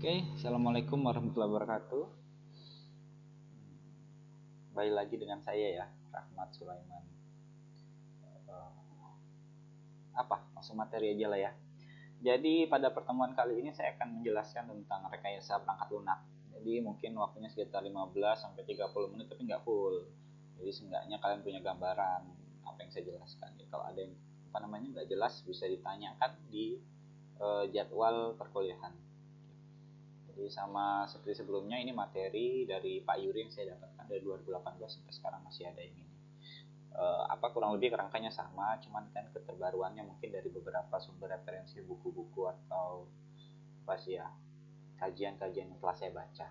Oke, assalamualaikum warahmatullahi wabarakatuh. Kembali lagi dengan saya ya, Rahmat Sulaiman. Langsung materi aja lah ya. Jadi pada pertemuan kali ini saya akan menjelaskan tentang rekayasa perangkat lunak. Jadi mungkin waktunya sekitar 15-30 menit tapi nggak full. Jadi seenggaknya kalian punya gambaran apa yang saya jelaskan. Jadi kalau ada yang nggak jelas bisa ditanyakan di jadwal perkuliahan. Jadi sama seperti sebelumnya, ini materi dari Pak Yuri yang saya dapatkan dari 2018 sampai sekarang masih ada yang ini. Kurang lebih kerangkanya sama, cuman kan keterbaruannya mungkin dari beberapa sumber referensi buku-buku atau kajian-kajian yang telah saya baca.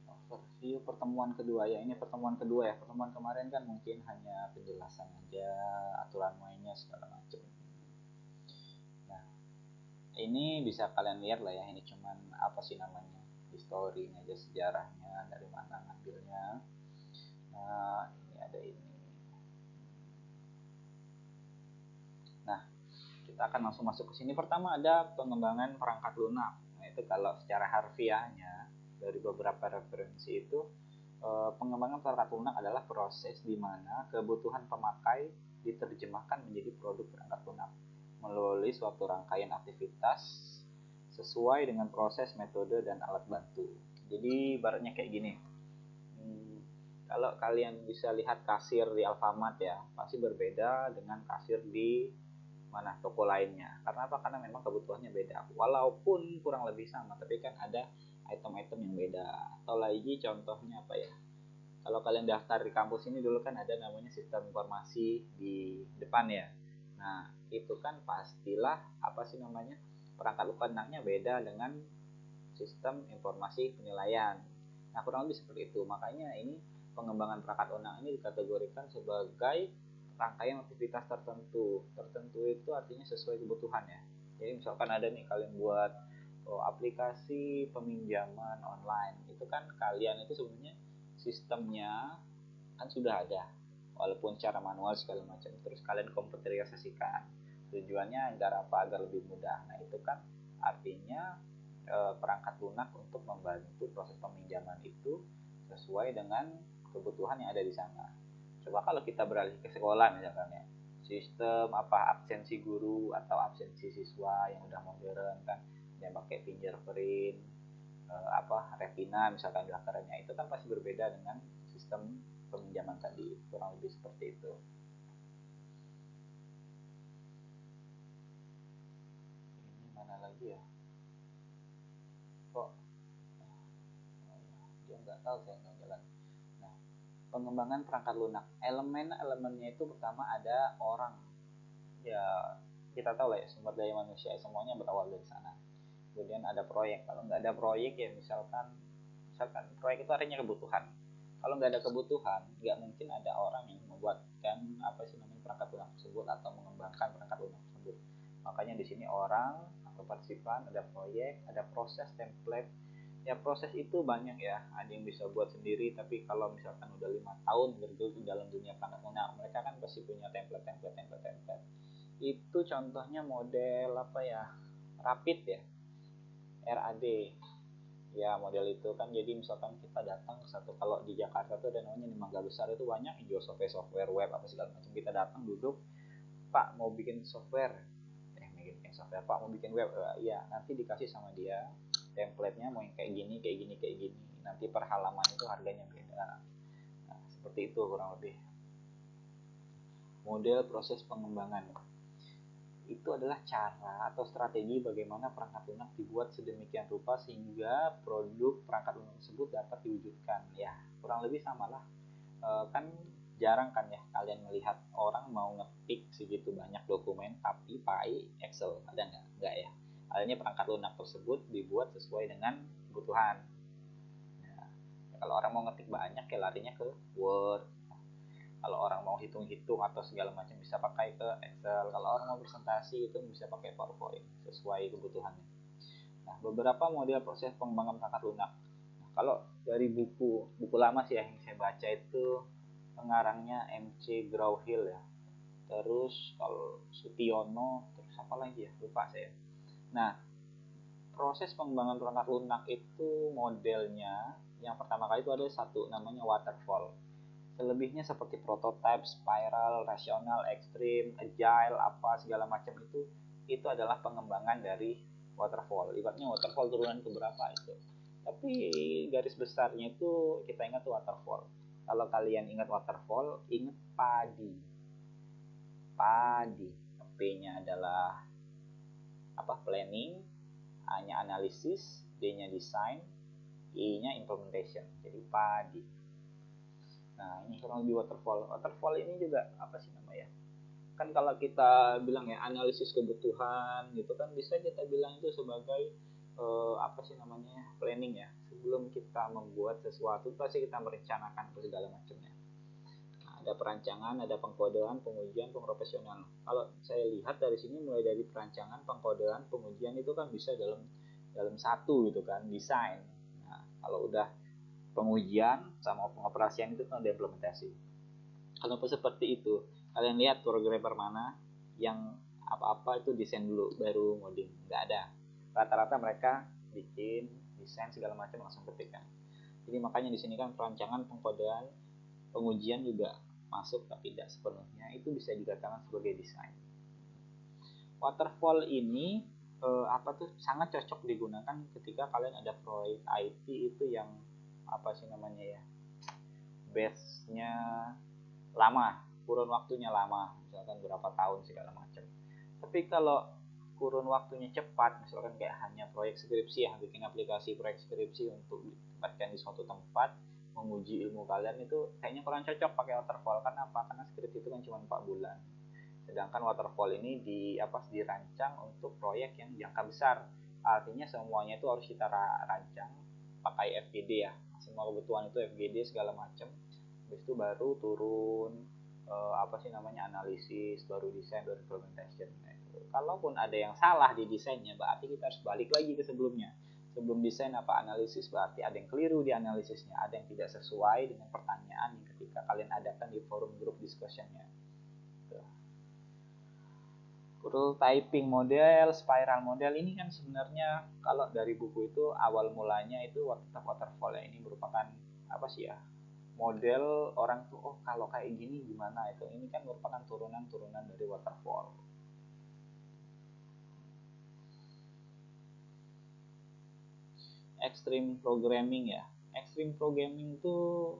Overview pertemuan kedua ya, ini pertemuan kedua ya. Pertemuan kemarin kan mungkin hanya penjelasan aja, aturan mainnya segala macam. Nah, ini bisa kalian lihat lah ya, ini cuman historinya aja, sejarahnya dari mana ngambilnya. Nah, ini ada ini. Nah, kita akan langsung masuk ke sini. Pertama ada pengembangan perangkat lunak. Nah, itu kalau secara harfiahnya dari beberapa referensi itu, pengembangan perangkat lunak adalah proses di mana kebutuhan pemakai diterjemahkan menjadi produk perangkat lunak melalui suatu rangkaian aktivitas sesuai dengan proses, metode, dan alat bantu. Jadi ibaratnya kayak gini. Kalau kalian bisa lihat kasir di Alfamart ya, pasti berbeda dengan kasir di toko lainnya. Karena apa? Karena memang kebutuhannya beda. Walaupun kurang lebih sama, tapi kan ada item-item yang beda. Atau lagi contohnya apa ya? Kalau kalian daftar di kampus ini dulu kan ada namanya sistem informasi di depan ya. Nah, itu kan pastilah perangkat lunaknya beda dengan sistem informasi penilaian. Nah, kurang lebih seperti itu. Makanya ini pengembangan perangkat lunak ini dikategorikan sebagai rangkaian aktivitas tertentu. Tertentu itu artinya sesuai kebutuhan ya. Jadi misalkan ada nih kalian buat aplikasi peminjaman online. Itu kan kalian itu sebenarnya sistemnya kan sudah ada. Walaupun secara manual segala macam. Terus kalian komputerisasikan. Tujuannya agar apa? Agar lebih mudah. Nah, itu kan artinya perangkat lunak untuk membantu proses peminjaman itu sesuai dengan kebutuhan yang ada di sana. Coba kalau kita beralih ke sekolah misalkan ya, sistem absensi guru atau absensi siswa yang udah modern kan, yang pakai fingerprint, retina misalkan daftarnya, itu kan pasti berbeda dengan sistem peminjaman tadi. Kurang lebih seperti itu. Ini mana lagi ya? Kok dia nggak tahu saya nggak jalan. Nah, pengembangan perangkat lunak, elemennya itu pertama ada orang ya, kita tahu lah ya, sumber daya manusia semuanya berawal dari sana. Kemudian ada proyek. Kalau nggak ada proyek ya misalkan proyek itu artinya kebutuhan. Kalau nggak ada kebutuhan, nggak mungkin ada orang yang membuatkan perangkat lunak tersebut atau mengembangkan perangkat lunak tersebut. Makanya di sini orang atau partisipan, ada proyek, ada proses, template. Ya proses itu banyak ya, ada yang bisa buat sendiri, tapi kalau misalkan udah 5 tahun bergelut dalam dunia perangkat lunak, mereka kan pasti punya template. Itu contohnya model Rapid ya, RAD ya, model itu kan. Jadi misalkan kita datang ke kalau di Jakarta tuh ada namanya Mangga Besar, itu banyak yang jual software web apa segala macam. Kita datang duduk, Pak mau bikin software, Pak mau bikin web, iya, nanti dikasih sama dia template-nya mau yang kayak gini, nanti per halaman itu harganya beda. Nah, seperti itu kurang lebih model proses pengembangan. Itu adalah cara atau strategi bagaimana perangkat lunak dibuat sedemikian rupa sehingga produk perangkat lunak tersebut dapat diwujudkan. Ya, kurang lebih samalah. Kan jarang kan ya kalian melihat orang mau ngetik segitu banyak dokumen tapi pakai Excel, ada nggak? Nggak ya. Adanya perangkat lunak tersebut dibuat sesuai dengan kebutuhan. Nah, kalau orang mau ngetik banyak ya larinya ke Word. Kalau orang mau hitung-hitung atau segala macam bisa pakai ke Excel. Kalau orang mau presentasi itu bisa pakai PowerPoint sesuai kebutuhannya. Nah, beberapa model proses pengembangan perangkat lunak. Nah, kalau dari buku lama sih ya yang saya baca itu pengarangnya MC Grauhill ya. terus kalau Sutiono, terus apa lagi ya, lupa saya. Nah, proses pengembangan perangkat lunak itu modelnya yang pertama kali itu ada satu namanya waterfall. Selebihnya seperti prototype, spiral, rasional, ekstrim, agile, apa segala macam itu adalah pengembangan dari waterfall. Ibaratnya waterfall turunan ke berapa itu. Tapi garis besarnya itu kita ingat waterfall. Kalau kalian ingat waterfall, ingat padi. Padi. P-nya adalah apa? Planning, A-nya analisis, D-nya design, I-nya implementation. Jadi padi. Nah, ini kurang lebih waterfall. Waterfall ini juga apa sih namanya? Kan kalau kita bilang ya analisis kebutuhan gitu kan bisa kita bilang itu sebagai apa sih namanya? Planning ya. Sebelum kita membuat sesuatu pasti kita merencanakan segala macamnya. Nah, ada perancangan, ada pengkodean, pengujian, pengoperasional. Kalau saya lihat dari sini mulai dari perancangan, pengkodean, pengujian itu kan bisa dalam satu gitu kan, desain. Nah, kalau udah pengujian sama pengoperasian itu kan ada implementasi. Kalau seperti itu, kalian lihat programmer mana yang apa-apa itu desain dulu baru ngoding, nggak ada. Rata-rata mereka bikin desain segala macam langsung ketikkan. Jadi makanya di sini kan perancangan, pengkodean, pengujian juga masuk tapi tidak sepenuhnya itu bisa dikatakan sebagai desain. Waterfall ini apa tuh sangat cocok digunakan ketika kalian ada proyek IT itu yang apa sih namanya ya, base-nya lama, kurun waktunya lama, misalkan berapa tahun segala macam. Tapi kalau kurun waktunya cepat, misalkan kayak hanya proyek skripsi ya, bikin aplikasi proyek skripsi untuk ditempatkan di suatu tempat, menguji ilmu kalian itu kayaknya kurang cocok pakai waterfall. Karena apa? Karena skripsi itu kan cuma 4 bulan. Sedangkan waterfall ini dirancang untuk proyek yang jangka besar. Artinya semuanya itu harus kita rancang pakai FGD ya, semua kebutuhan itu FGD segala macam. Habis itu baru turun apa sih namanya analisis, baru desain, baru implementation. Nah, kalaupun ada yang salah di desainnya, berarti kita harus balik lagi ke sebelumnya. Sebelum desain apa analisis, berarti ada yang keliru di analisisnya, ada yang tidak sesuai dengan pertanyaan yang ketika kalian adakan di forum group discussionnya. Prototyping model, spiral model ini kan sebenarnya kalau dari buku itu awal mulanya itu waterfall ya, ini merupakan apa sih ya, model orang tuh oh kalau kayak gini gimana itu, ini kan merupakan turunan-turunan dari waterfall. Extreme programming ya, extreme programming tuh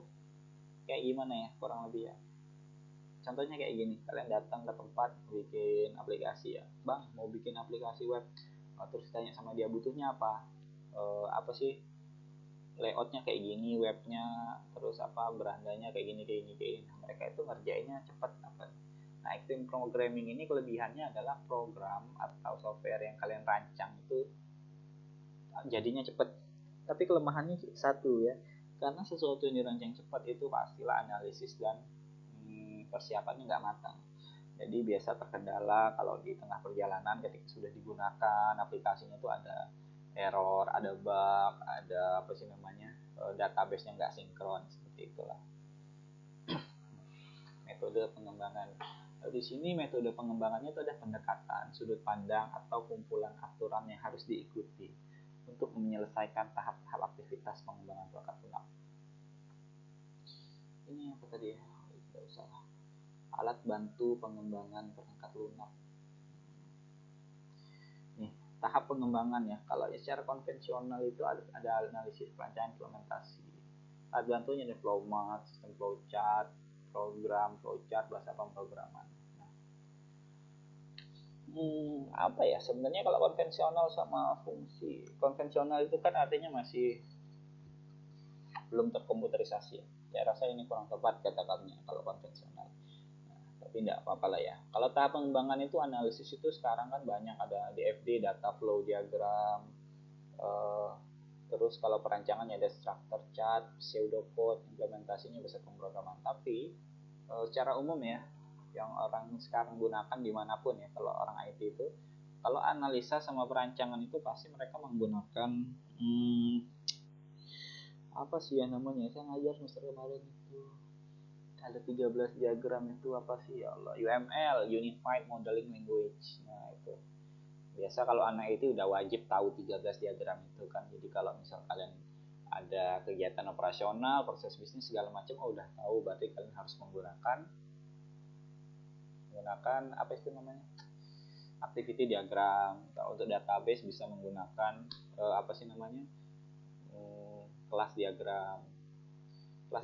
kayak gimana ya kurang lebih ya. Contohnya kayak gini, kalian datang ke tempat bikin aplikasi ya, bang mau bikin aplikasi web, terus tanya sama dia butuhnya apa, apa sih layoutnya kayak gini, webnya, terus apa berandanya kayak gini kayak gini kayak gini. Nah, mereka itu ngerjainnya cepat apa. Nah, extreme programming ini kelebihannya adalah program atau software yang kalian rancang itu jadinya cepat. Tapi kelemahannya satu ya, karena sesuatu yang dirancang cepat itu pastilah analisis dan persiapannya nggak matang. Jadi biasa terkendala kalau di tengah perjalanan ketika sudah digunakan aplikasinya itu ada error, ada bug, ada apa sih namanya database-nya nggak sinkron, seperti itulah. Metode pengembangan. Di sini metode pengembangannya itu ada pendekatan, sudut pandang atau kumpulan aturan yang harus diikuti untuk menyelesaikan tahap-tahap aktivitas pengembangan perangkat lunak. Ini apa tadi ya? Tidak usah. Alat bantu pengembangan perangkat lunak. Nih, tahap pengembangan ya. Kalau secara konvensional itu ada analisis, perancangan, implementasi. Alat bantunya ada flowmat, sistem flowchart, program flowchart, bahasa pemrograman. Nah, apa ya sebenarnya kalau konvensional sama fungsi konvensional itu kan artinya masih belum terkomputerisasi ya. Saya rasa ini kurang tepat kata-katanya kalau konvensional. Tapi tidak apa-apa lah ya. Kalau tahap pengembangan itu analisis itu sekarang kan banyak, ada DFD, data flow diagram, terus kalau perancangannya ada structure chart, pseudocode, implementasinya bahasa pemrograman. Tapi secara umum ya, yang orang sekarang gunakan dimanapun ya, kalau orang IT itu, kalau analisa sama perancangan itu pasti mereka menggunakan apa sih ya namanya, saya ngajar semester kemarin itu Ada 13 diagram itu apa sih ya Allah? UML, Unified Modeling Language. Nah itu biasa kalau anak itu udah wajib tahu 13 diagram itu kan. Jadi kalau misal kalian ada kegiatan operasional, proses bisnis segala macam, udah tahu, berarti kalian harus menggunakan apa itu namanya, activity diagram. Untuk database bisa menggunakan apa sih namanya, kelas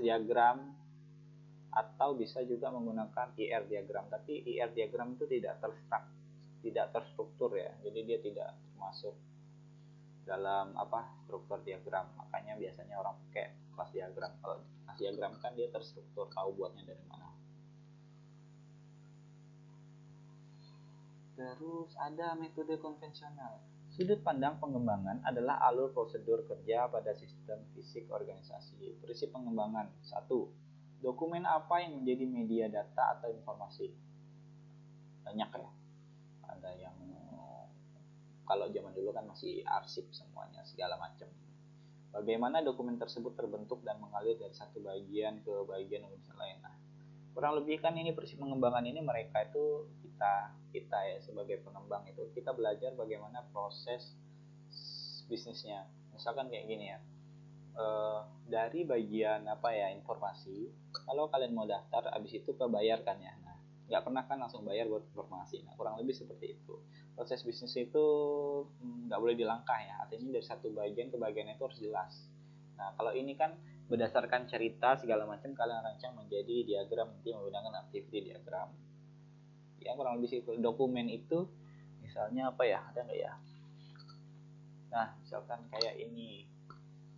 diagram, atau bisa juga menggunakan IR diagram. Tapi IR diagram itu tidak terstruktur ya, jadi dia tidak termasuk dalam struktur diagram. Makanya biasanya orang pakai kelas diagram. Kalau kelas diagram kan dia terstruktur, tahu buatnya dari mana. Terus ada metode konvensional. Sudut pandang pengembangan adalah alur prosedur kerja pada sistem fisik organisasi. Prinsip pengembangan. 1. Dokumen apa yang menjadi media data atau informasi? Banyak ya. Ada yang kalau zaman dulu kan masih arsip semuanya segala macam. Bagaimana dokumen tersebut terbentuk dan mengalir dari satu bagian ke bagian lain. Nah, kurang lebih kan ini prinsip pengembangan ini mereka itu kita ya sebagai pengembang itu kita belajar bagaimana proses bisnisnya. Misalkan kayak gini ya, dari bagian informasi, kalau kalian mau daftar abis itu kebayarkan ya. Nah, nggak pernah kan langsung bayar buat informasi. Nah, kurang lebih seperti itu. Proses bisnis itu nggak boleh dilangkah ya, artinya dari satu bagian ke bagian itu harus jelas. Nah, kalau ini kan berdasarkan cerita segala macam kalian rancang menjadi diagram, nanti menggunakan activity diagram ya, kurang lebih itu. Dokumen itu misalnya apa ya, ada nggak ya? Nah, misalkan kayak ini,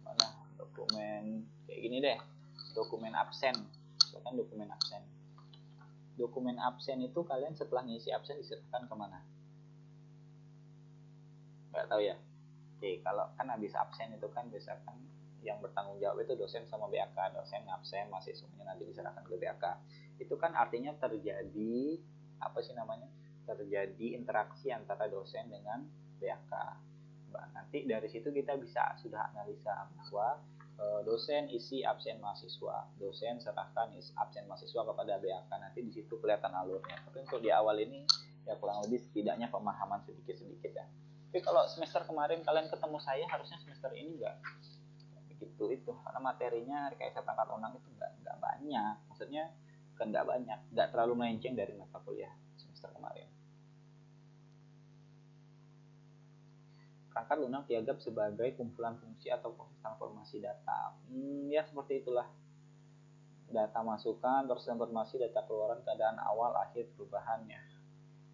mana dokumen kayak gini deh, dokumen absen. Misalkan dokumen absen itu kalian setelah ngisi absen diserahkan kemana? Nggak tahu ya. Oke, kalau kan habis absen itu kan biasakan yang bertanggung jawab itu dosen sama BAK. Dosen ngabsen, mahasiswanya nanti diserahkan ke BAK. Itu kan artinya terjadi terjadi interaksi antara dosen dengan BAK. Nanti dari situ kita bisa sudah analisa bahwa dosen isi absen mahasiswa, dosen serahkan absen mahasiswa kepada BAK. Nanti di situ kelihatan alurnya. Tapi untuk di awal ini ya kurang lebih setidaknya pemahaman sedikit-sedikit ya. Tapi kalau semester kemarin kalian ketemu saya, harusnya semester ini enggak begitu itu, karena materinya rekayasa perangkat lunak itu enggak banyak. Maksudnya kan enggak banyak, enggak terlalu melenceng dari mata kuliah semester kemarin. Perangkat lunak dianggap sebagai kumpulan fungsi atau proses transformasi data. Ya seperti itulah. Data masukan, proses transformasi, data keluaran, keadaan awal, akhir, perubahannya.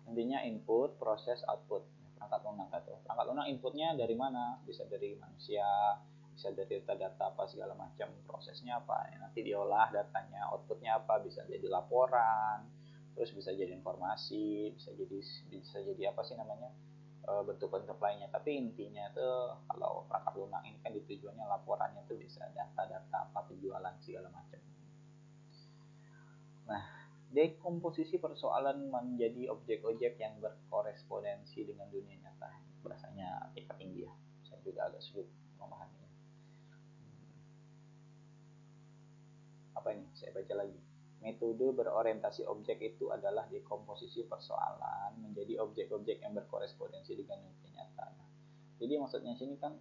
Intinya input, proses, output. Perangkat lunak itu. Perangkat lunak inputnya dari mana? Bisa dari manusia, bisa dari data-data apa segala macam. Prosesnya apa? Nanti diolah datanya. Outputnya apa? Bisa jadi laporan, terus bisa jadi informasi, bisa jadi apa sih namanya? Bentuk-bentuk lainnya. Tapi intinya tuh kalau perangkat lunak ini kan tujuannya laporannya tuh bisa data-data apa penjualan segala macam. Nah, dekomposisi persoalan menjadi objek-objek yang berkorespondensi dengan dunia nyata. Bahasanya tingkat tinggi ya. Saya juga agak sulit memahaminya. Apa ini? Saya baca lagi. Metode berorientasi objek itu adalah dekomposisi persoalan menjadi objek-objek yang berkorespondensi dengan dunia nyata. Nah, jadi maksudnya sini kan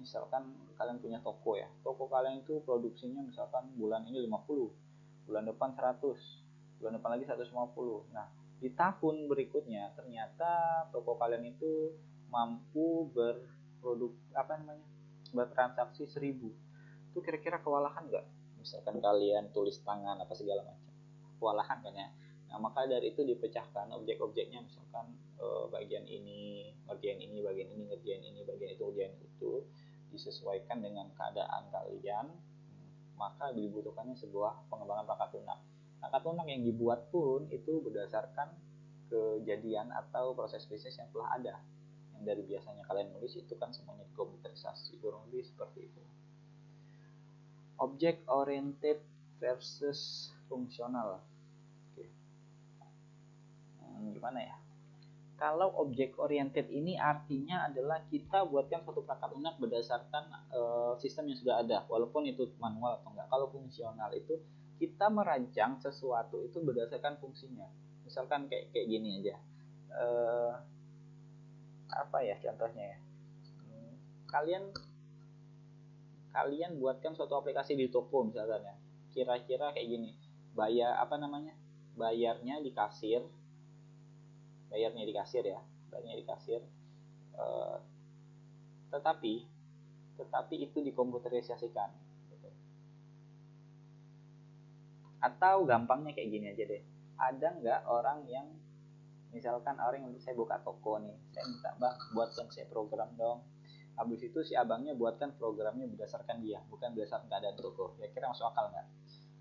misalkan kalian punya toko ya. Toko kalian itu produksinya misalkan bulan ini 50, bulan depan 100, bulan depan lagi 150. Nah, di tahun berikutnya ternyata toko kalian itu mampu bertransaksi 1000. Itu kira-kira kewalahan nggak? Misalkan kalian tulis tangan apa segala macam, kewalahan kan ya. Nah, maka dari itu dipecahkan objek-objeknya, misalkan bagian ini ngerjain ini, bagian ini ngerjain ini, bagian itu ngerjain itu, disesuaikan dengan keadaan kalian. Maka dibutuhkannya sebuah pengembangan perangkat lunak. Perangkat lunak yang dibuat pun itu berdasarkan kejadian atau proses bisnis yang telah ada. Yang dari biasanya kalian nulis itu kan semuanya dikomputerisasi, kurang lebih seperti itu. Object oriented versus fungsional. Oke. Gimana ya? Kalau object oriented ini artinya adalah kita buatkan suatu perangkat lunak berdasarkan sistem yang sudah ada, walaupun itu manual atau enggak. Kalau fungsional itu kita merancang sesuatu itu berdasarkan fungsinya. Misalkan kayak gini aja. Apa ya contohnya ya? Kalian buatkan suatu aplikasi di toko misalkan ya. Kira-kira kayak gini. Bayarnya di kasir. Bayarnya di kasir. Tetapi itu dikomputerisasikan gitu. Atau gampangnya kayak gini aja deh, ada nggak orang yang misalkan orang yang saya buka toko nih, saya minta bang buatkan saya program dong, habis itu si abangnya buatkan programnya berdasarkan dia, bukan berdasarkan keadaan toko. Kira-kira masuk akal nggak?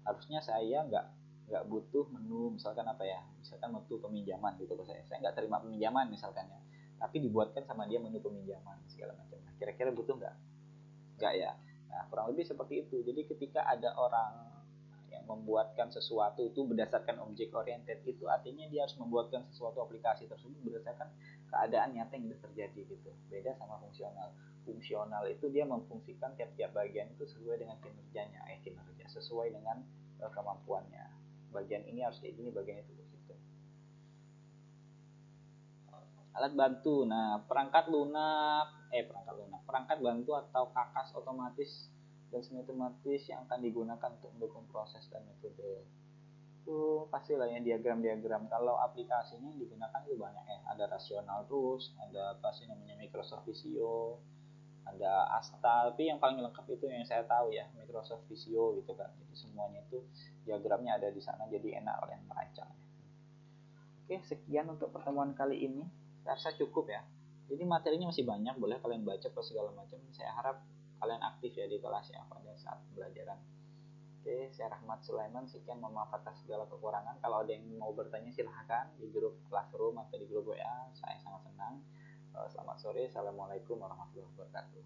Harusnya saya nggak butuh menu, misalkan apa ya, misalkan butuh peminjaman di toko saya nggak terima peminjaman misalkan ya, tapi dibuatkan sama dia menu peminjaman segala macam. Kira-kira butuh nggak ya? Nah kurang lebih seperti itu. Jadi ketika ada orang yang membuatkan sesuatu itu berdasarkan objek oriented, itu artinya dia harus membuatkan sesuatu aplikasi tersebut berdasarkan keadaan nyata yang sudah terjadi gitu. Beda sama fungsional. Fungsional itu dia memfungsikan tiap-tiap bagian itu sesuai dengan kinerjanya, sesuai dengan kemampuannya. Bagian ini harus kayak gini, bagian itu gitu. Alat bantu. Nah, perangkat bantu atau kakas otomatis dan semi otomatis yang akan digunakan untuk mendukung proses dan metode. Itu pastilah ya diagram-diagram. Kalau aplikasinya yang digunakan itu banyak ya. Ada Rational Tools, ada apa sih namanya Microsoft Visio, ada Asta, tapi yang paling lengkap itu yang saya tahu ya Microsoft Visio gitu kan. Jadi semuanya itu diagramnya ada di sana, jadi enak kalian merancang. Oke, sekian untuk pertemuan kali ini. Saya rasa cukup ya. Jadi materinya masih banyak, boleh kalian baca plus segala macam. Saya harap kalian aktif ya di kelas ya pada saat pembelajaran. Oke, saya Rahmat Sulaiman. Sekian, mohon maaf atas segala kekurangan. Kalau ada yang mau bertanya silahkan di grup Classroom atau di grup WA. Saya sangat senang. Selamat sore. Assalamualaikum warahmatullahi wabarakatuh.